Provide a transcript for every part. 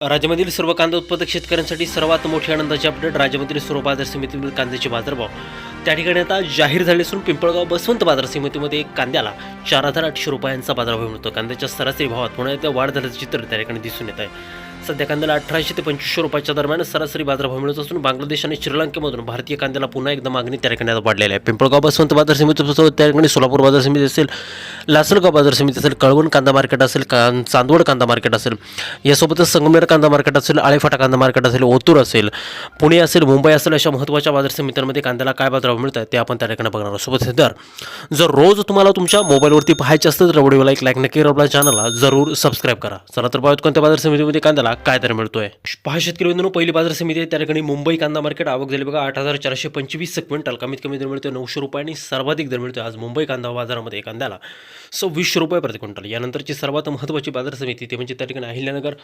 राज्यामधील सर्व कांदा उत्पादक शेतकऱ्यांसाठी सर्वात मोठी आनंदाची अपडेट. राज्यामधील सर्व बाजार समितीमधील कांद्याचे बाजारभाव त्या ठिकाणी आता जाहीर झाले असून पिंपळगाव बसवंत बाजार समितीमध्ये कांद्याला 4,800 रुपयांचा बाजारभाव मिळतो. कांद्याच्या सरासरी भावात पुन्हा वाढ झाल्याचं चित्र त्या ठिकाणी दिसून येत आहे. सध्या कांद्याला 1,800 ते 2,500 रुपयाच्या दरम्यान सरासरी बाजारभाव मिळत असून बांगलादेश आणि श्रीलंकेमधून भारतीय कांद्याला पुन्हा एकदा मागणी त्या ठिकाणी आता वाढलेली आहे. पिंपळगाव बसवंत बाजार समितीसोबत त्या ठिकाणी सोलापूर बाजार समिती असेल, लासलगाव बाजार समिती असेल, कळवण कांदा मार्केट असेल, चांदवड कांदा मार्केट असेल, यासोबतच संगमेर कांदा मार्केट असेल, आळेफाटा कांदा मार्केट असेल, ओतूर असेल, पुणे असेल, मुंबई असेल, अशा महत्त्वाच्या बाजार समित्यांमध्ये कांद्याला काय बाजारभाव मिळतात ते आपण त्या ठिकाणी बघणार आहोत. सोबत जर रोज तुम्हाला तुमच्या मोबाईलवरती पाहायचे असतं तर व्हिडिओला एक लाईक नक्की करा, आपल्या चॅनलला जरूर सबस्क्राईब करा. चला तर पाहूयात कोणत्या बाजार समितीमध्ये कांद्याला काय दर मिळतोय. पहा शेतकरी बंधूंनो, पहिली बाजार समिती आहे त्या ठिकाणी मुंबई कांदा मार्केट. आवक झाली बघा 8,425 क्विंटल. कमीत कमी दर मिळतोय 900 रुपये आणि सर्वाधिक दर मिळतोय आज मुंबई कांदा बाजारामध्ये कांद्याला 2600 रुपये प्रति क्विंटल. यानंतरची सर्वात महत्त्वाची बाजार समिती ते म्हणजे त्या ठिकाणी अहिल्यानगर.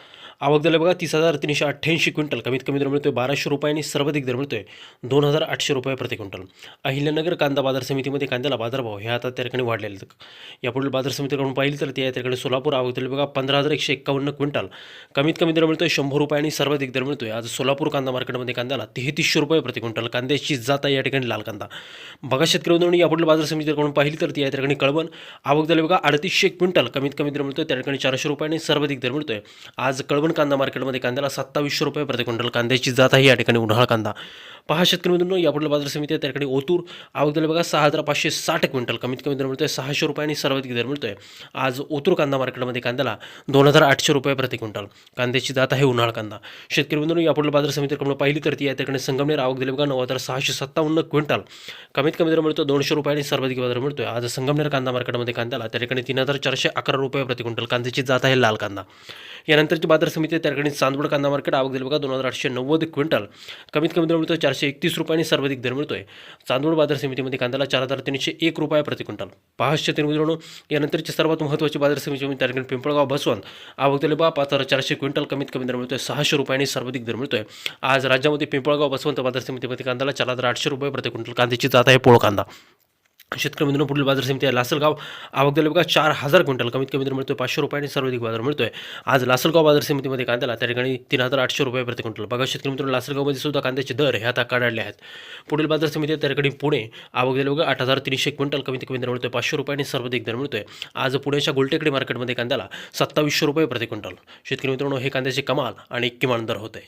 आवक झाली बघा 30,388 क्विंटल. कमीत कमी दर मिळतोय 1,200 रुपये आणि सर्वाधिक दर मिळतोय 2,800 रुपये प्रति क्विंटल. अहिल्यानगर कांदा बाजार समितीमध्ये कांद्याला बाजारभाव हे आता त्या ठिकाणी वाढलेले आहेत. यापुढील बाजार समितीकडून पाहिली तर त्या ठिकाणी सोलापूर. आवक झाली बघा 15,151 क्विंटल. कमीत कमी दर मिळतोय 100 रुपये आणि सर्वाधिक दर मिळतोय आज सोलापूर कांदा मार्केटमध्ये कांद्याला 3300 रुपये प्रति क्विंटल. कांद्याची जात आहे या ठिकाणी लाल कांदा. बघा शेतकरी बंधूंनो, यापुढील बाजार समितीकडून पाहिली तर ती या ठिकाणी कळवण. आवक झाली बघा 350 क्विंटल. कमीत कमी दर मिळतोय त्या ठिकाणी 400 रुपये आणि सर्वाधिक दर मिळतोय आज कळवण कांदा मार्केटमध्ये कांद्याला 2700 रुपये प्रति क्विंटल. कांद्याची जात आहे या ठिकाणी उन्हाळा कांदा. पहा शेतकरी बंधूंनो, यापुढील बाजार समिती आहे त्या ठिकाणी ओतूर. आवक झाली बघा 6,560 क्विंटल. कमीत कमी दर मिळतोय 600 रुपये आणि सर्वाधिक दर मिळतोय आज ओतूर कांदा मार्केटमध्ये कांद्याला 2,800 रुपये प्रति क्विंटल. कांद्याची जात आहे उन्हाळा कांदा. शेतकरी बंधूंनो, यापुढील बाजार समितीकडून पाहिली तर ती या ठिकाणी संगमनेर. आवक दिली बघा 9,657 क्विंटल. कमीत कमी दर मिळतो 200 रुपये आणि सर्वाधिक दर मिळतोय आज संगमनेर कांदा मार्केटमध्ये कांद्याला त्या ठिकाणी 3,411 रुपये प्रति क्विंटल. कांद्याची जात आहे लाल कांदा. यानंतरची बाजार समिती त्या ठिकाणी चांदवड कांदा मार्केट. आवक दिली बघा 2,890 क्विंटल. कमीत कमी दर मिळतोय 431 रुपये आणि सर्वाधिक दर मिळतोय चांदवड बाजार समितीमध्ये कांद्याला 4,301 रुपये प्रति क्विंटल. पहा शेतकरी मित्रांनो, यानंतरची सर्वात महत्त्वाची बाजार समिती त्या ठिकाणी पिंपळगाव बसवंत. आवक दिली बघा 5,400 क्विंटल. कमीत कमी दर मिळतोय 600 रुपये आणि सर्वाधिक दर मिळतोय आज राज्यामध्ये पिंपळगाव बसवंत बाजार समितीमध्ये कांद्याला 4,800 रुपये प्रति क्विंटल. कांद्याची जात आहे पोळ कांदा. शेतकरी मित्रांनो, पुढील बाजार समिती आहे लासलगाव. आवक दिली बघा 4,000 क्विंटल. कमीत कमी दर मिळतोय 500 रुपये आणि सर्वाधिक बाजार मिळतोय आज लासलगाव बाजार समितीमध्ये कांद्याला त्या ठिकाणी 3,800 रुपये प्रति क्विंटल. बघा शेतकरी मित्रांनो, लासलगावमध्ये सुद्धा कांद्याचे दर हे आता काढले आहेत. पुढील बाजार समिती आहे त्या ठिकाणी पुणे. आवक दिली बघा 8,300 क्विंटल. कमीत कमी दर मिळतोय 500 रुपये आणि सर्वाधिक दर मिळतोय आज पुण्याच्या गुलटेकडी मार्केटमध्ये कांद्याला 2,700 रुपये प्रति क्विंटल. शेतकरी मित्रांनो, हे कांद्याचे कमाल आणि किमान दर होते.